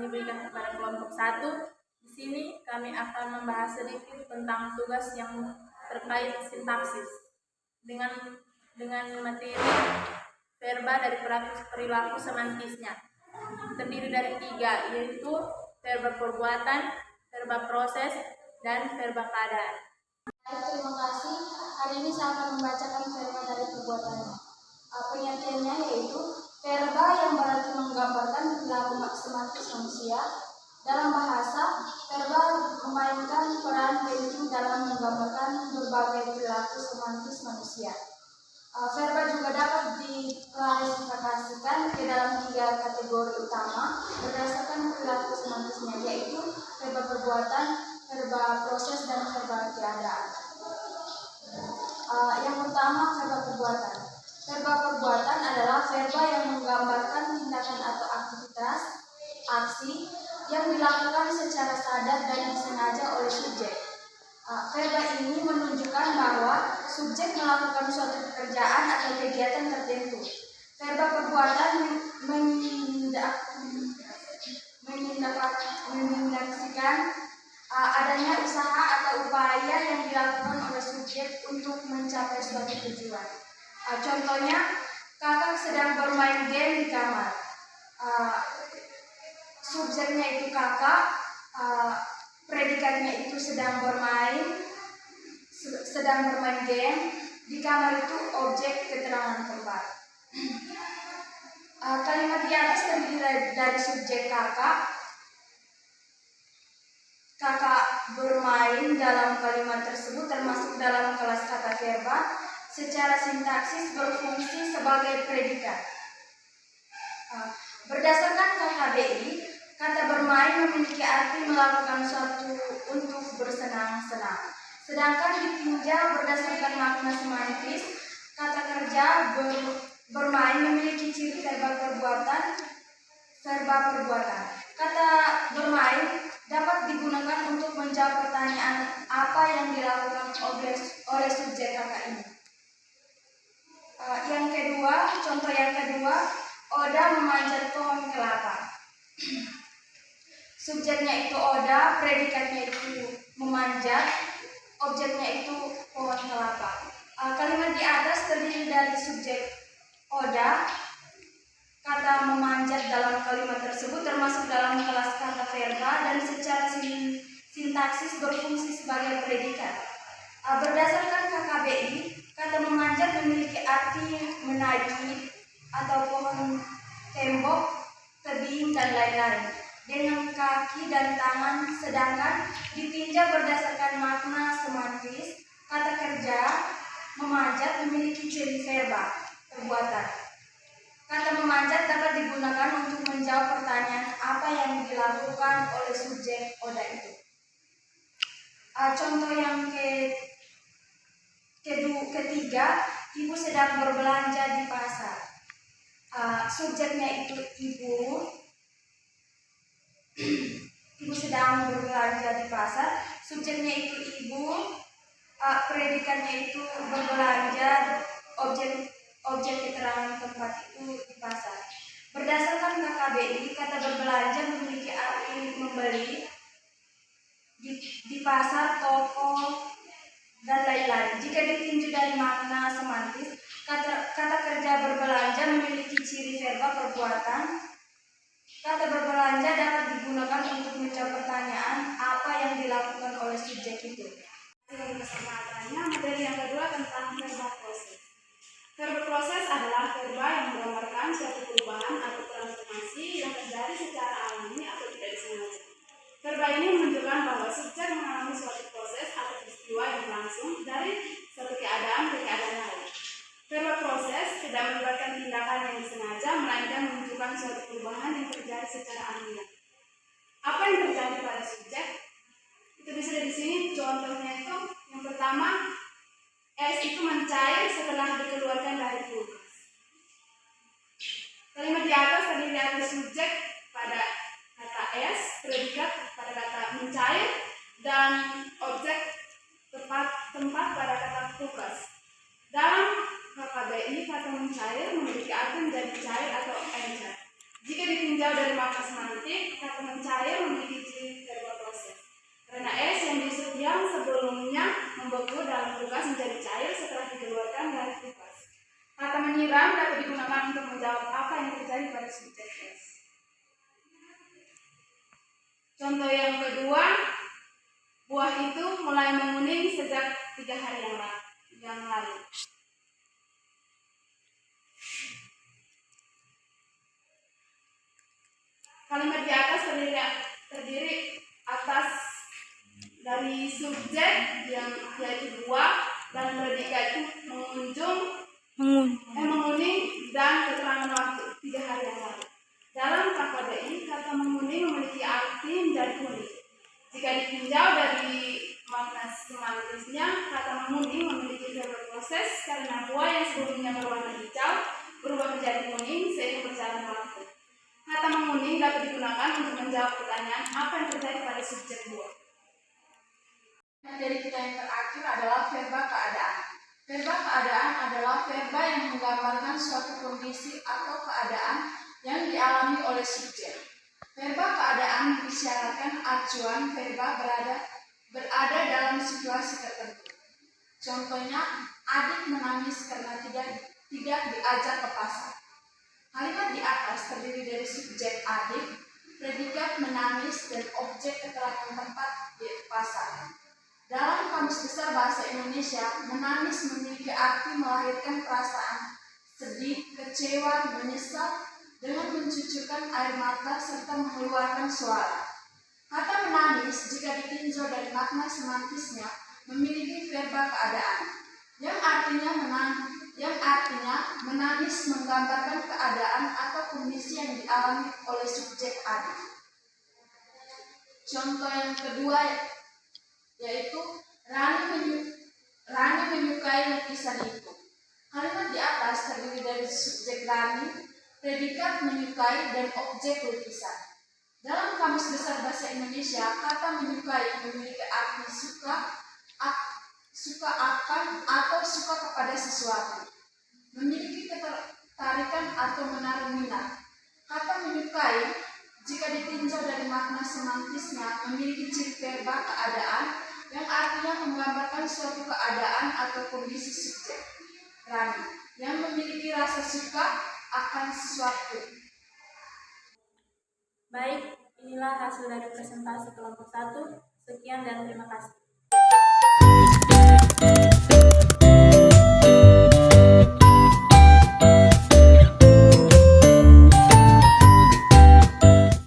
diberikan kepada kelompok 1. Di sini kami akan membahas sedikit tentang tugas yang terkait sintaksis dengan materi verba dari perilaku semantisnya. Terdiri dari 3, yaitu verba perbuatan, verba proses, dan verba keadaan. Terima kasih. Hari ini saya akan membacakan verba dari perbuatannya. Pengertiannya yaitu verba yang berarti menggambarkan perilaku semantis manusia. Dalam bahasa, verba memainkan peran penting dalam menggambarkan berbagai perilaku semantis manusia. Verba juga dapat diklasifikasikan ke dalam 3 kategori utama berdasarkan perilaku semantisnya, yaitu verba perbuatan, verba proses, dan verba keadaan. Yang pertama, verba perbuatan. Verba perbuatan adalah verba yang menggambarkan tindakan atau aktivitas, aksi yang dilakukan secara sadar dan disengaja oleh subjek. Verba ini menunjukkan bahwa subjek melakukan suatu pekerjaan atau kegiatan tertentu. Verba perbuatan mengindaksikan adanya usaha atau upaya yang dilakukan oleh subjek untuk mencapai suatu tujuan. Contohnya, kakak sedang bermain game di kamar. Subjeknya itu kakak, predikatnya itu sedang bermain game. Di kamar itu objek keterangan tempat. Kalimat di atas terdiri dari subjek kakak. Kakak bermain dalam kalimat tersebut termasuk dalam kelas kata verba. Secara sintaksis berfungsi sebagai predikat. Berdasarkan KKBI, kata bermain memiliki arti melakukan suatu untuk bersenang-senang. Sedangkan ditinjau berdasarkan makna semantis, kata kerja bermain memiliki ciri verba perbuatan. Kata bermain dapat digunakan untuk menjawab pertanyaan apa yang dilakukan oleh subjek kakak ini. Contoh yang kedua, Oda memanjat pohon kelapa. Subjeknya itu Oda, predikatnya itu memanjat, objeknya itu pohon kelapa. Kalimat di atas terdiri dari subjek Oda. Kata memanjat dalam kalimat tersebut termasuk dalam kelas kata verba dan secara sintaksis berfungsi sebagai predikat. Berdasarkan KKBI, kata memanjat memiliki arti menaiki atau pohon, tembok, tebing, dan lain-lain dengan kaki dan tangan. Sedangkan ditinjau berdasarkan makna semantis, kata kerja memanjat memiliki ciri verba perbuatan. Kata memanjat dapat digunakan untuk menjawab pertanyaan apa yang dilakukan oleh subjek Oda itu. Contoh yang ketiga, ibu sedang berbelanja di pasar. Subjeknya itu ibu. Ibu sedang berbelanja di pasar. Subjeknya itu ibu. Predikatnya itu berbelanja. Objek keterangan tempat itu di pasar. Berdasarkan KKBI, kata berbelanja memiliki arti membeli di pasar, toko, dan lain-lain. Jika ditinjau dari makna semantis, kata kerja berbelanja memiliki ciri verba perbuatan. Kata berbelanja dapat digunakan untuk menjawab pertanyaan apa yang dilakukan oleh subjek itu. Kesempatannya, materi yang kedua tentang verba proses. Verba proses adalah verba yang menggambarkan suatu perubahan atau transformasi yang terjadi secara alami atau tidak disengaja. Verba ini menunjukkan bahwa subjek mengalami suatu proses atau peristiwa yang berlangsung dari satu keadaan ke keadaan lain. Verba proses tidak melibatkan tindakan yang disengaja, melainkan menunjukkan suatu perubahan yang terjadi secara alamiah. Apa yang terjadi pada subjek? Itu bisa di sini. Contohnya itu yang pertama, es itu mencair setelah dikeluarkan dari kulkas. Kalimat di atas terdiri dari subjek pada kata es, predikat pada kata mencair, dan objek tempat pada kata kulkas. Dalam KKBI, kata mencair memiliki arti menjadi cair atau encer. Jika ditinjau dari makna semantik, kata mencair memiliki ciri verba proses. Karena es yang sebelumnya membeku dalam kulkas menjadi cair setelah dikeluarkan dari kulkas. Kata menyiram dapat digunakan untuk menjawab apa yang terjadi pada subjek es. Contoh yang kedua, buah itu mulai menguning sejak 3 hari yang lalu. Kalimat di atas terdiri atas dari subjek yang yaitu buah dan predikat itu menguning dan keterangan waktu 3 hari yang lalu. Dalam KKBI, kata menguning memiliki arti menjadi kuning. Jika ditinjau dari makna semantisnya, kata menguning memiliki verba proses karena buah yang sebelumnya berwarna hijau berubah menjadi kuning seiring berjalannya waktu. Kata menguning dapat digunakan untuk menjawab pertanyaan apa yang terjadi pada subjek buah. Materi kita yang terakhir adalah verba keadaan. Verba keadaan adalah verba yang menggambarkan suatu kondisi atau keadaan yang dialami oleh subjek. Verba keadaan mengisyaratkan acuan verba berada dalam situasi tertentu. Contohnya, adik menangis karena tidak diajak ke pasar. Kalimat di atas terdiri dari subjek adik, predikat menangis, dan objek keterangan tempat di pasar. Dalam Kamus Besar Bahasa Indonesia, menangis memiliki arti melahirkan perasaan sedih, kecewa, menyesal dengan mencucurkan air mata serta mengeluarkan suara. Kata menangis jika ditinjau dari makna semantisnya memiliki verba keadaan yang artinya menangis menggambarkan keadaan atau kondisi yang dialami oleh subjek adik. Contoh yang kedua yaitu Rani menyukai lukisan itu. Kalimat di atas terdiri dari subjek Rani, predikat menyukai, dan objek lukisan. Dalam Kamus Besar Bahasa Indonesia, kata menyukai memiliki arti suka akan atau suka kepada sesuatu, memiliki ketertarikan atau menaruh minat. Kata menyukai jika ditinjau dari makna semantisnya memiliki ciri verba keadaan yang artinya menggambarkan suatu keadaan atau kondisi subjek Rani yang memiliki rasa suka akan sesuatu. Baik, inilah hasil dari presentasi kelompok 1. Sekian dan terima kasih.